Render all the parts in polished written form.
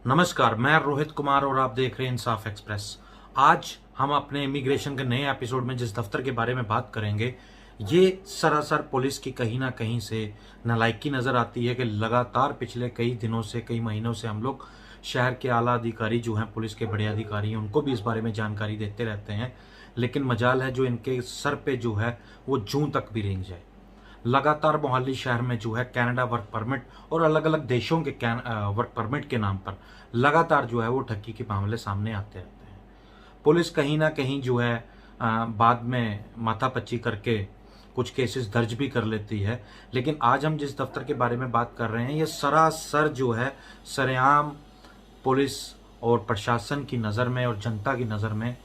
नमस्कार, मैं रोहित कुमार और आप देख रहे हैं इंसाफ एक्सप्रेस। आज हम अपने इमिग्रेशन के नए एपिसोड में जिस दफ्तर के बारे में बात करेंगे, ये सरासर पुलिस की कहीं ना कहीं से नालायकी नजर आती है कि लगातार पिछले कई दिनों से, कई महीनों से हम लोग शहर के आला अधिकारी जो हैं, पुलिस के बड़े अधिकारी हैं, उनको भी इस बारे में जानकारी देते रहते हैं। लेकिन मजाल है जो इनके सर पे जो है वो जूं तक भी रेंग जाए। लगातार मोहाली शहर में जो है कनाडा वर्क परमिट और अलग अलग देशों के वर्क परमिट के नाम पर लगातार जो है वो ठगी के मामले सामने आते रहते हैं। पुलिस कहीं ना कहीं जो है बाद में माथापच्ची करके कुछ केसेस दर्ज भी कर लेती है। लेकिन आज हम जिस दफ्तर के बारे में बात कर रहे हैं, ये सरासर जो है सरेआम पुलिस और प्रशासन की नज़र में और जनता की नज़र में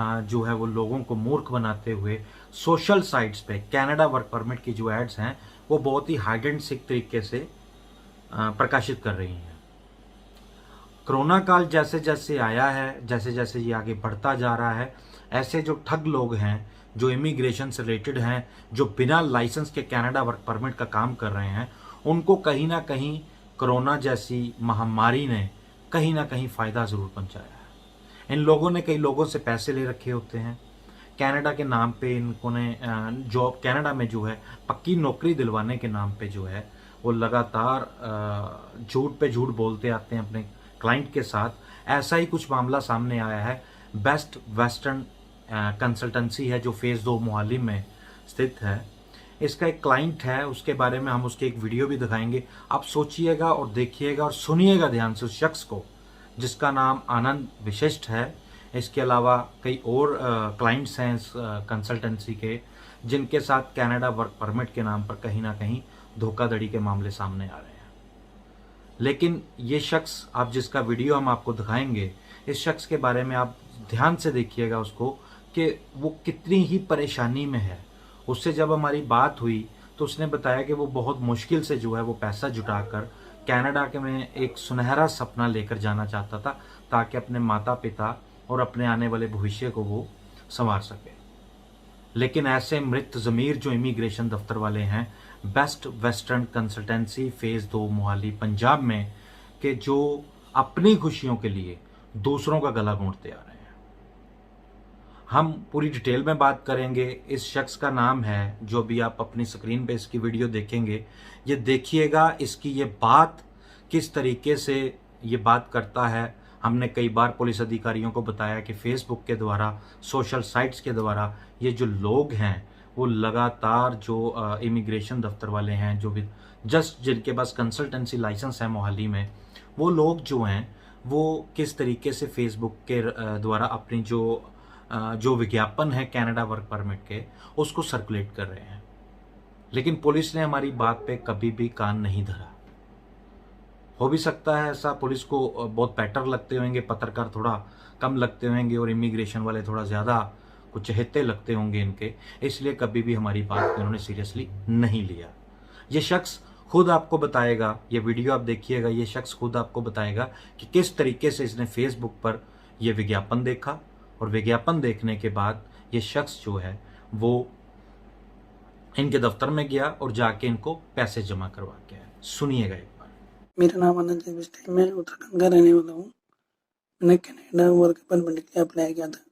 जो है वो लोगों को मूर्ख बनाते हुए सोशल साइट्स पे कनाडा वर्क परमिट की जो एड्स हैं वो बहुत ही हाइड एंड सीक तरीके से प्रकाशित कर रही हैं। कोरोना काल जैसे जैसे आया है, जैसे जैसे ये आगे बढ़ता जा रहा है, ऐसे जो ठग लोग हैं, जो इमिग्रेशन से रिलेटेड हैं, जो बिना लाइसेंस के कनाडा वर्क परमिट का काम कर रहे हैं, उनको कहीं ना कहीं कोरोना जैसी महामारी ने कहीं ना कहीं फ़ायदा ज़रूर पहुंचाया है। इन लोगों ने कई लोगों से पैसे ले रखे होते हैं कनाडा के नाम पे। इनको ने जॉब कनाडा में जो है पक्की नौकरी दिलवाने के नाम पे जो है वो लगातार झूठ पे झूठ बोलते आते हैं अपने क्लाइंट के साथ। ऐसा ही कुछ मामला सामने आया है। बेस्ट वेस्टर्न कंसल्टेंसी है जो फेज़ 2 मोहाली में स्थित है। इसका एक क्लाइंट है, उसके बारे में हम उसके एक वीडियो भी दिखाएंगे। आप सोचिएगा और देखिएगा और सुनिएगा ध्यान से उस शख्स को जिसका नाम आनंद विशिष्ट है। इसके अलावा कई और क्लाइंट्स हैं इस कंसल्टेंसी के, जिनके साथ कनाडा वर्क परमिट के नाम पर कहीं ना कहीं धोखाधड़ी के मामले सामने आ रहे हैं। लेकिन ये शख्स, आप जिसका वीडियो हम आपको दिखाएंगे, इस शख्स के बारे में आप ध्यान से देखिएगा उसको कि वो कितनी ही परेशानी में है। उससे जब हमारी बात हुई तो उसने बताया कि वो बहुत मुश्किल से जो है वो पैसा जुटाकर कनाडा के में एक सुनहरा सपना लेकर जाना चाहता था ताकि अपने माता पिता और अपने आने वाले भविष्य को वो संवार सके। लेकिन ऐसे मृत ज़मीर जो इमिग्रेशन दफ्तर वाले हैं, best western consultancy phase 2 Mohali Punjab में, के जो अपनी खुशियों के लिए दूसरों का गला घोंटते आ रहे हैं। हम पूरी डिटेल में बात करेंगे। इस शख्स का नाम है, जो भी आप अपनी स्क्रीन पे इसकी वीडियो देखेंगे, ये देखिएगा इसकी ये बात किस तरीके से ये बात करता है। हमने कई बार पुलिस अधिकारियों को बताया कि फेसबुक के द्वारा, सोशल साइट्स के द्वारा ये जो लोग हैं वो लगातार जो इमिग्रेशन दफ्तर वाले हैं, जो भी जस्ट जिनके पास कंसल्टेंसी लाइसेंस है मोहाली में, वो लोग जो हैं वो किस तरीके से फेसबुक के द्वारा अपनी जो विज्ञापन है कनाडा वर्क परमिट के, उसको सर्कुलेट कर रहे हैं। लेकिन पुलिस ने हमारी बात पे कभी भी कान नहीं धरा। हो भी सकता है ऐसा, पुलिस को बहुत बेटर लगते होंगे, पत्रकार थोड़ा कम लगते होंगे और इमिग्रेशन वाले थोड़ा ज़्यादा कुछ चहेते लगते होंगे इनके, इसलिए कभी भी हमारी बात को इन्होंने सीरियसली नहीं लिया। ये शख्स खुद आपको बताएगा, ये वीडियो आप देखिएगा, ये शख्स खुद आपको बताएगा कि किस तरीके से इसने फेसबुक पर यह विज्ञापन देखा और विज्ञापन देखने के बाद ये शख्स जो है वो इनके दफ्तर में गया और जाके इनको पैसे जमा करवा के आया। सुनिएगा एक बार। मेरा नाम आनंद विशिष्ट है। मैं उत्तराखंड का रहने वाला हूँ। मैंने कनाडा वर्क परमिट के लिए अप्लाई किया था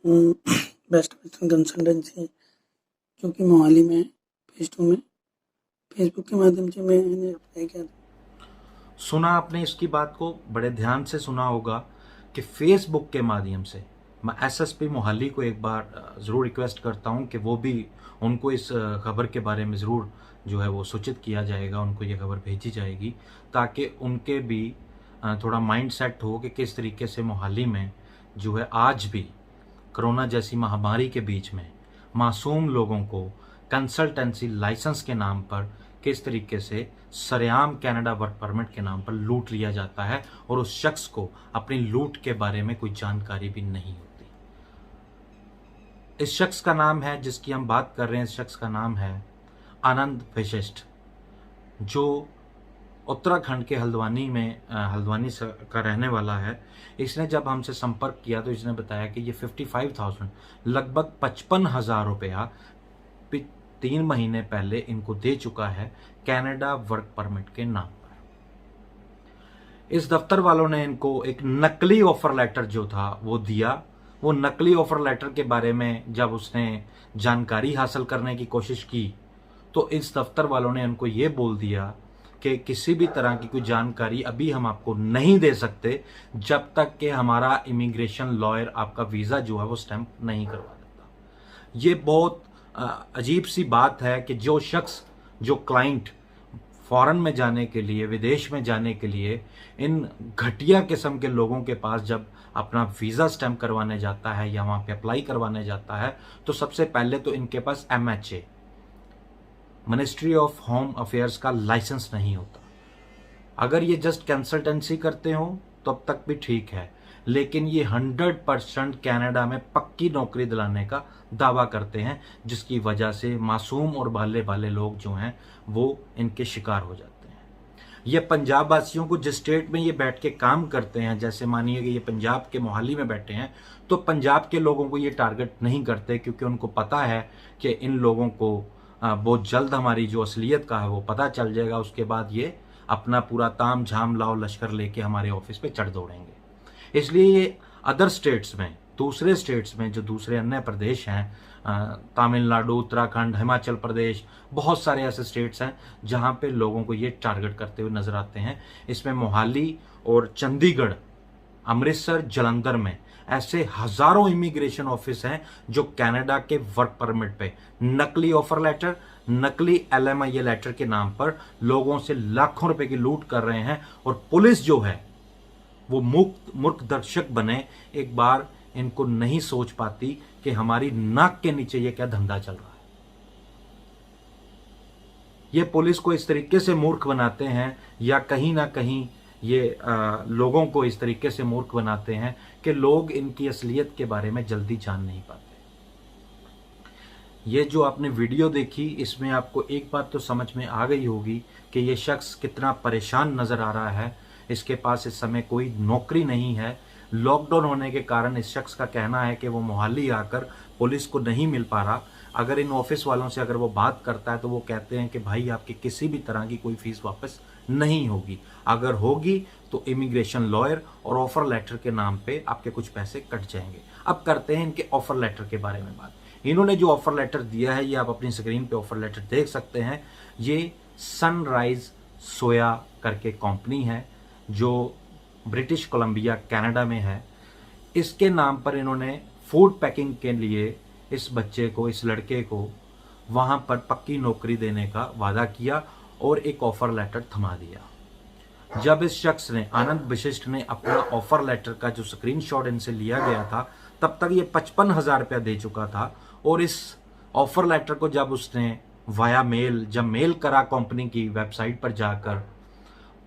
बेस्ट वेस्टर्न कंसल्टेंसी, जो कि मोहाली में फेज़ 2 में फेसबुक के माध्यम से मैंने अप्लाई किया था। सुना आपने इसकी बात को, बड़े ध्यान से सुना होगा कि फेसबुक के माध्यम से। मैं एसएसपी मोहाली को एक बार ज़रूर रिक्वेस्ट करता हूं कि वो भी, उनको इस खबर के बारे में ज़रूर जो है वो सूचित किया जाएगा, उनको ये खबर भेजी जाएगी ताकि उनके भी थोड़ा माइंड सेट हो कि किस तरीके से मोहाली में जो है आज भी कोरोना जैसी महामारी के बीच में मासूम लोगों को कंसल्टेंसी लाइसेंस के नाम पर किस तरीके से सरेआम कनाडा वर्क परमिट के नाम पर लूट लिया जाता है और उस शख्स को अपनी लूट के बारे में कोई जानकारी भी नहीं होती। इस शख्स का नाम है, जिसकी हम बात कर रहे हैं, इस शख्स का नाम है आनंद विशिष्ट, जो उत्तराखंड के हल्द्वानी में हल्द्वानी का रहने वाला है। इसने जब हमसे संपर्क किया तो इसने बताया कि ये 55,000 लगभग 55,000 रुपया 3 महीने पहले इनको दे चुका है कनाडा वर्क परमिट के नाम पर। इस दफ्तर वालों ने इनको एक नकली ऑफर लेटर जो था वो दिया। वो नकली ऑफर लेटर के बारे में जब उसने जानकारी हासिल करने की कोशिश की तो इस दफ्तर वालों ने इनको ये बोल दिया कि किसी भी तरह की कोई जानकारी अभी हम आपको नहीं दे सकते जब तक कि हमारा इमिग्रेशन लॉयर आपका वीज़ा जो है वो स्टैंप नहीं करवा देता। ये बहुत अजीब सी बात है कि जो शख्स, जो क्लाइंट फॉरेन में जाने के लिए, विदेश में जाने के लिए इन घटिया किस्म के लोगों के पास जब अपना वीज़ा स्टैंप करवाने जाता है या वहाँ पे अप्लाई करवाने जाता है तो सबसे पहले तो इनके पास MHA, ministry of home affairs का लाइसेंस नहीं होता। अगर ये जस्ट कंसल्टेंसी करते हो तो अब तक भी ठीक है, लेकिन ये 100% कनाडा में पक्की नौकरी दिलाने का दावा करते हैं, जिसकी वजह से मासूम और भाले भाले लोग जो हैं वो इनके शिकार हो जाते हैं। ये पंजाब वासियों को जिस स्टेट में ये बैठ के काम करते हैं, जैसे मानिए कि ये पंजाब के मोहाली में बैठे हैं, तो पंजाब के लोगों को ये टारगेट नहीं करते क्योंकि उनको पता है कि इन लोगों को बहुत जल्द हमारी जो असलियत का है वो पता चल जाएगा। उसके बाद ये अपना पूरा ताम झाम लाओ लश्कर लेके हमारे ऑफिस पे चढ़ दौड़ेंगे। इसलिए ये अदर स्टेट्स में, दूसरे स्टेट्स में, जो दूसरे अन्य प्रदेश हैं, तमिलनाडु, उत्तराखंड, हिमाचल प्रदेश, बहुत सारे ऐसे स्टेट्स हैं जहां पे लोगों को ये टारगेट करते हुए नजर आते हैं। इसमें मोहाली और चंडीगढ़, अमृतसर, जलंधर में ऐसे हजारों इमिग्रेशन ऑफिस हैं जो कनाडा के वर्क परमिट पे नकली ऑफर लेटर, नकली LMIA लेटर के नाम पर लोगों से लाखों रुपए की लूट कर रहे हैं। और पुलिस जो है वो मूर्ख दर्शक बने, एक बार इनको नहीं सोच पाती कि हमारी नाक के नीचे ये क्या धंधा चल रहा है। ये पुलिस को इस तरीके से मूर्ख बनाते हैं या कहीं ना कहीं ये लोगों को इस तरीके से मूर्ख बनाते हैं कि लोग इनकी असलियत के बारे में जल्दी जान नहीं पाते। ये जो आपने वीडियो देखी, इसमें आपको एक बात तो समझ में आ गई होगी कि ये शख्स कितना परेशान नजर आ रहा है। इसके पास इस समय कोई नौकरी नहीं है। लॉकडाउन होने के कारण इस शख्स का कहना है कि वो मोहाली आकर पुलिस को नहीं मिल पा रहा। अगर इन ऑफिस वालों से अगर वो बात करता है तो वो कहते हैं कि भाई आपकी किसी भी तरह की कोई फीस वापस नहीं होगी, अगर होगी तो इमिग्रेशन लॉयर और ऑफर लेटर के नाम पे आपके कुछ पैसे कट जाएंगे। अब करते हैं इनके ऑफर लेटर के बारे में बात। इन्होंने जो ऑफर लेटर दिया है, ये आप अपनी स्क्रीन पे ऑफर लेटर देख सकते हैं। ये सनराइज सोया करके कंपनी है जो ब्रिटिश कोलंबिया कनाडा में है। इसके नाम पर इन्होंने फूड पैकिंग के लिए इस बच्चे को, इस लड़के को वहां पर पक्की नौकरी देने का वादा किया और एक ऑफर लेटर थमा दिया। जब इस शख्स ने, आनंद विशिष्ट ने, अपना ऑफर लेटर का जो स्क्रीनशॉट इनसे लिया गया था, तब तक ये 55,000 रुपया दे चुका था। और इस ऑफर लेटर को जब उसने वाया मेल, जब मेल करा कंपनी की वेबसाइट पर जाकर,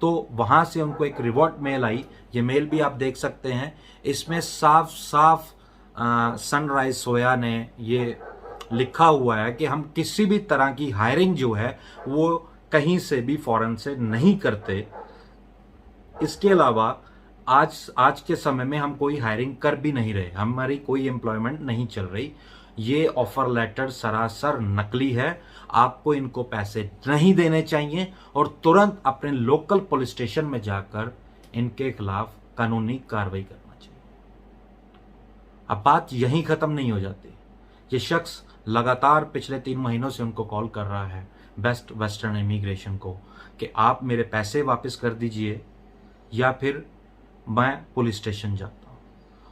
तो वहां से उनको एक रिवॉर्ड मेल आई। ये मेल भी आप देख सकते हैं। इसमें साफ साफ सनराइज सोया ने ये लिखा हुआ है कि हम किसी भी तरह की हायरिंग जो है वो कहीं से भी फॉरेन से नहीं करते। इसके अलावा आज के समय में हम कोई हायरिंग कर भी नहीं रहे, हमारी कोई एम्प्लॉयमेंट नहीं चल रही। ये ऑफर लेटर सरासर नकली है। आपको इनको पैसे नहीं देने चाहिए और तुरंत अपने लोकल पुलिस स्टेशन में जाकर इनके खिलाफ कानूनी कार्रवाई करना चाहिए। अब बात यहीं खत्म नहीं हो जाती। ये शख्स लगातार पिछले 3 महीनों से उनको कॉल कर रहा है, बेस्ट वेस्टर्न इमिग्रेशन को, कि आप मेरे पैसे वापस कर दीजिए या फिर मैं पुलिस स्टेशन जाता हूं।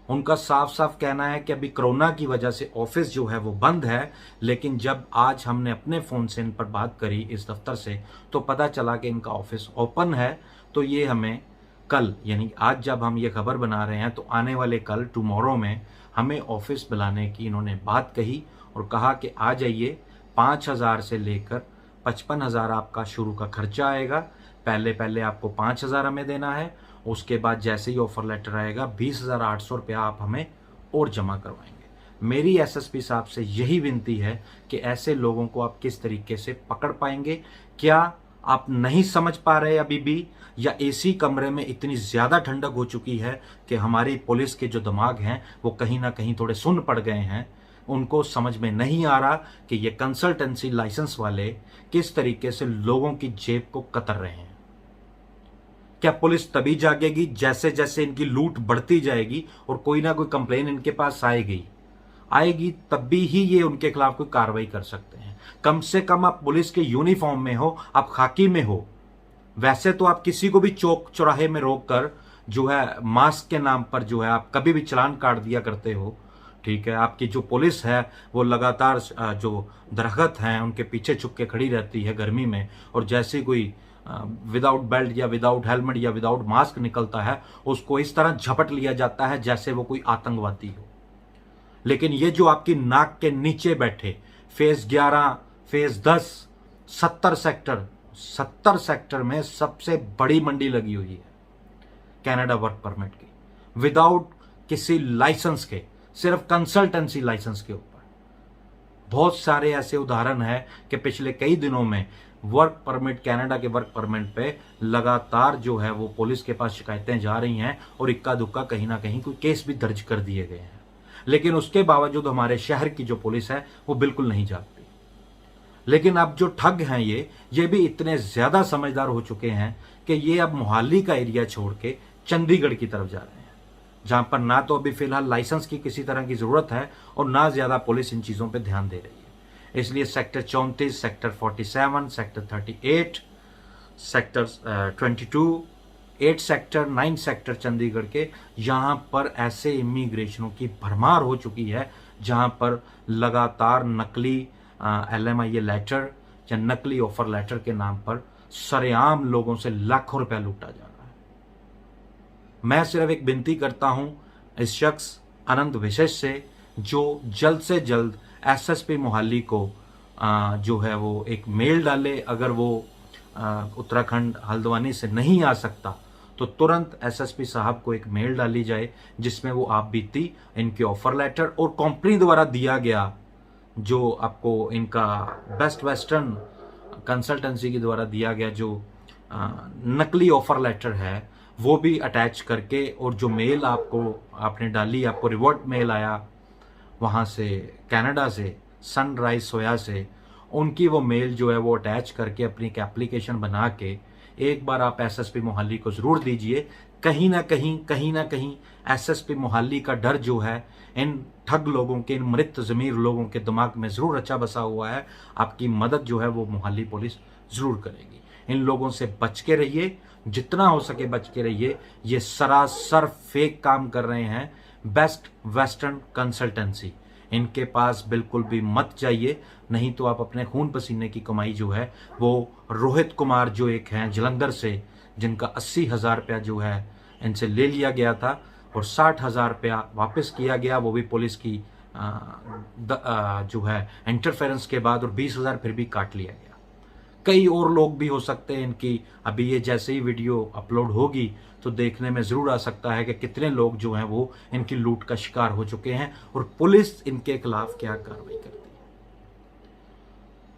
उनका साफ साफ कहना है कि अभी कोरोना की वजह से ऑफिस जो है वो बंद है, लेकिन जब आज हमने अपने फ़ोन से इन पर बात करी इस दफ्तर से तो पता चला कि इनका ऑफिस ओपन है। तो ये हमें कल, यानी आज जब हम ये खबर बना रहे हैं तो आने वाले कल, टुमारो में हमें ऑफिस बुलाने की इन्होंने बात कही और कहा कि आ जाइए, 5,000 से लेकर 55,000 आपका शुरू का खर्चा आएगा। पहले आपको 5,000 हमें देना है, उसके बाद जैसे ही ऑफर लेटर आएगा 20,800 रुपया आप हमें और जमा करवाएंगे। मेरी SSP साहब से यही विनती है कि ऐसे लोगों को आप किस तरीके से पकड़ पाएंगे। क्या आप नहीं समझ पा रहे अभी भी, या AC कमरे में इतनी ज़्यादा ठंडक हो चुकी है कि हमारी पुलिस के जो दिमाग हैं वो कहीं ना कहीं थोड़े सुन्न पड़ गए हैं। उनको समझ में नहीं आ रहा कि ये कंसल्टेंसी लाइसेंस वाले किस तरीके से लोगों की जेब को कतर रहे हैं। क्या पुलिस तभी जागेगी जैसे जैसे इनकी लूट बढ़ती जाएगी और कोई ना कोई कंप्लेन इनके पास आएगी तभी ही ये उनके खिलाफ कोई कार्रवाई कर सकते हैं। कम से कम आप पुलिस के यूनिफॉर्म में हो, आप खाकी में हो। वैसे तो आप किसी को भी चौक चौराहे में रोक कर जो है मास्क के नाम पर जो है आप कभी भी चालान काट दिया करते हो। ठीक है, आपकी जो पुलिस है वो लगातार जो दरख्त हैं उनके पीछे छुप के खड़ी रहती है गर्मी में, और जैसे कोई विदाउट बेल्ट या विदाउट हेलमेट या विदाउट मास्क निकलता है उसको इस तरह झपट लिया जाता है जैसे वो कोई आतंकवादी हो। लेकिन ये जो आपकी नाक के नीचे बैठे फेज 11, फेज 10, 70 सेक्टर में सबसे बड़ी मंडी लगी हुई है कनाडा वर्क परमिट की, विदाउट किसी लाइसेंस के, सिर्फ कंसल्टेंसी लाइसेंस के ऊपर। बहुत सारे ऐसे उदाहरण है कि पिछले कई दिनों में वर्क परमिट, कनाडा के वर्क परमिट पे लगातार जो है वो पुलिस के पास शिकायतें जा रही हैं और इक्का दुक्का कहीं ना कहीं कोई केस भी दर्ज कर दिए गए हैं। लेकिन उसके बावजूद हमारे शहर की जो पुलिस है वो बिल्कुल नहीं जागती। लेकिन अब जो ठग हैं ये भी इतने ज्यादा समझदार हो चुके हैं कि ये अब मोहाली का एरिया छोड़ के चंडीगढ़ की तरफ जा रहे हैं, जहां पर ना तो अभी फिलहाल लाइसेंस की किसी तरह की जरूरत है और ना ज्यादा पुलिस इन चीजों पे ध्यान दे रही है। इसलिए sector 34, sector 47, sector 38, sector 22, 8 sector, 9 sector Chandigarh के, यहां पर ऐसे इमिग्रेशनों की भरमार हो चुकी है जहां पर लगातार नकली LMIA लेटर या नकली ऑफर लेटर के नाम पर सरेआम लोगों से लाखों रुपया लूटा जा रहा है। मैं सिर्फ एक विनती करता हूं इस शख्स अनंत विशेष से, जो जल्द से जल्द SSP मोहाली को जो है वो एक मेल डाले। अगर वो उत्तराखंड हल्द्वानी से नहीं आ सकता तो तुरंत SSP साहब को एक मेल डाली जाए जिसमें वो आप बीती इनके ऑफर लेटर और कंपनी द्वारा दिया गया जो आपको इनका बेस्ट वेस्टर्न कंसल्टेंसी के द्वारा दिया गया जो नकली ऑफर लेटर है वो भी अटैच करके, और जो मेल आपने डाली, आपको रिवॉर्ड मेल आया वहाँ से कनाडा से, सनराइज सोया से, उनकी वो मेल जो है वो अटैच करके अपनी एक एप्लीकेशन बना के एक बार आप SSP मोहाली को जरूर दीजिए। कहीं ना कहीं SSP मोहाली का डर जो है इन ठग लोगों के, इन मृत ज़मीर लोगों के दिमाग में जरूर रचा बसा हुआ है। आपकी मदद जो है वो मोहाली पुलिस जरूर करेगी। इन लोगों से बच के रहिए, जितना हो सके बच के रहिए। ये सरासर फेक काम कर रहे हैं। बेस्ट वेस्टर्न कंसल्टेंसी, इनके पास बिल्कुल भी मत जाइए, नहीं तो आप अपने खून पसीने की कमाई जो है वो रोहित कुमार जो एक हैं जलंधर से, जिनका 80,000 रुपया जो है इनसे ले लिया गया था और 60,000 रुपया वापस किया गया, वो भी पुलिस की जो है इंटरफेरेंस के बाद, और 20,000 फिर भी काट लिया गया। कई और लोग भी हो सकते हैं इनकी। अभी ये जैसे ही वीडियो अपलोड होगी तो देखने में जरूर आ सकता है कि कितने लोग जो हैं वो इनकी लूट का शिकार हो चुके हैं और पुलिस इनके खिलाफ क्या कार्रवाई करती है।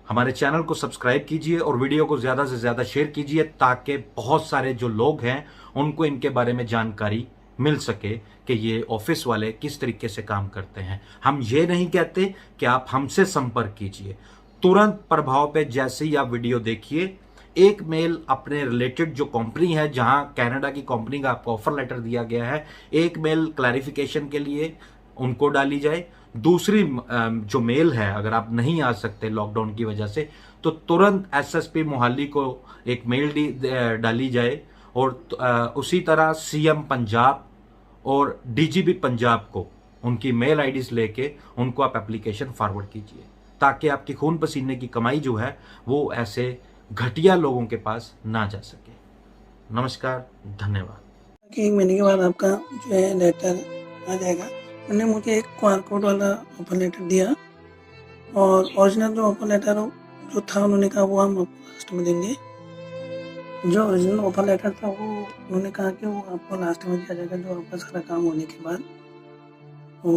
हमारे चैनल को सब्सक्राइब कीजिए और वीडियो को ज्यादा से ज्यादा शेयर कीजिए ताकि बहुत सारे जो लोग हैं उनको इनके बारे में जानकारी मिल सके कि ये ऑफिस वाले किस तरीके से काम करते हैं। हम ये नहीं कहते कि आप हमसे संपर्क कीजिए, तुरंत प्रभाव पे जैसे ही आप वीडियो देखिए एक मेल अपने रिलेटेड जो कंपनी है जहां कनाडा की कंपनी का आपको ऑफर लेटर दिया गया है, एक मेल क्लैरिफिकेशन के लिए उनको डाली जाए। दूसरी जो मेल है, अगर आप नहीं आ सकते लॉकडाउन की वजह से, तो तुरंत SSP मोहाली को एक मेल डाली जाए और उसी तरह CM पंजाब और DGP पंजाब को उनकी मेल आईडीज लेके उनको आप एप्लीकेशन फॉरवर्ड कीजिए ताकि आपकी खून पसीने की कमाई जो है वो ऐसे घटिया लोगों के पास ना जा सके। नमस्कार, धन्यवाद। कि 1 महीने के बाद आपका जो है लेटर आ जाएगा। उन्होंने मुझे एक QR कोड वाला ऑफर लेटर दिया और ओरिजिनल जो ऑफर लेटर जो था उन्होंने कहा वो हम आपको लास्ट में देंगे। जो ओरिजिनल ऑफर लेटर था वो उन्होंने कहा कि वो आपको लास्ट में दिया जाएगा, जो आपका सारा काम होने के बाद। तो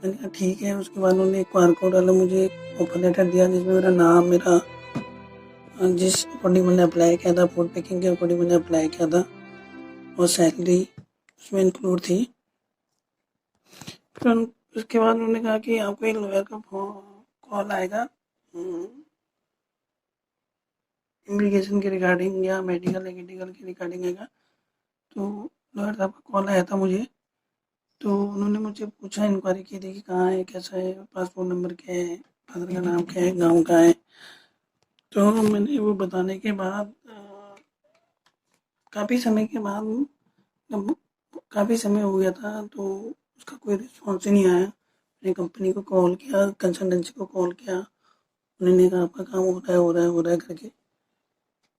मैंने कहा ठीक है। उसके बाद उन्होंने एक QR कोड वाला मुझे ऑफर लेटर दिया जिसमें मेरा नाम, मेरा जिस अकॉर्डिंग मैंने अप्लाई किया था, फूड पैकिंग के अकॉर्डिंग मैंने अप्लाई किया था, और सैलरी उसमें इंक्लूड थी। फिर उसके बाद उन्होंने कहा कि आपको एक लॉयर का कॉल आएगा इमिग्रेशन के रिगार्डिंग या मेडिकल के रिगार्डिंग आएगा। तो लॉयर साहब का कॉल आया था मुझे, तो उन्होंने मुझसे पूछा, इंक्वायरी की थी कि कहाँ है, कैसा है, पासपोर्ट नंबर क्या है, फादर का नाम क्या है, गाँव कहाँ है। तो मैंने वो बताने के बाद काफ़ी समय के बाद, जब काफ़ी समय हो गया था, तो उसका कोई रिस्पॉन्स ही नहीं आया। मैंने कंपनी को कॉल किया, कंसल्टेंसी को कॉल किया, उन्होंने कहा आपका काम हो रहा है, हो रहा है, हो रहा है करके।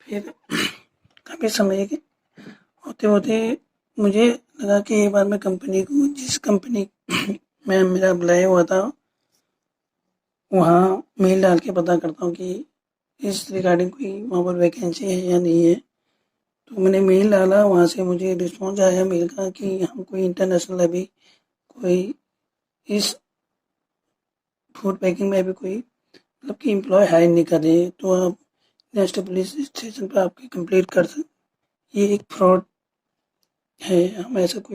फिर काफ़ी समय के होते होते मुझे लगा कि एक बार मैं कंपनी को, जिस कंपनी में मेरा अप्लाई हुआ था, वहाँ मेल डाल के पता करता हूँ कि इस रिगार्डिंग कोई वहाँ पर वैकेंसी है या नहीं है। तो मैंने मेल डाला, वहाँ से मुझे रिस्पॉन्स आया मेल का कि हम कोई इंटरनेशनल अभी कोई इस फूड पैकिंग में अभी कोई मतलब कि एम्प्लॉय हायर नहीं कर रहे, तो आप नेक्स्ट पुलिस स्टेशन पर आपकी कंप्लीट कर सकते। ये एक फ्रॉड है, हम ऐसा कोई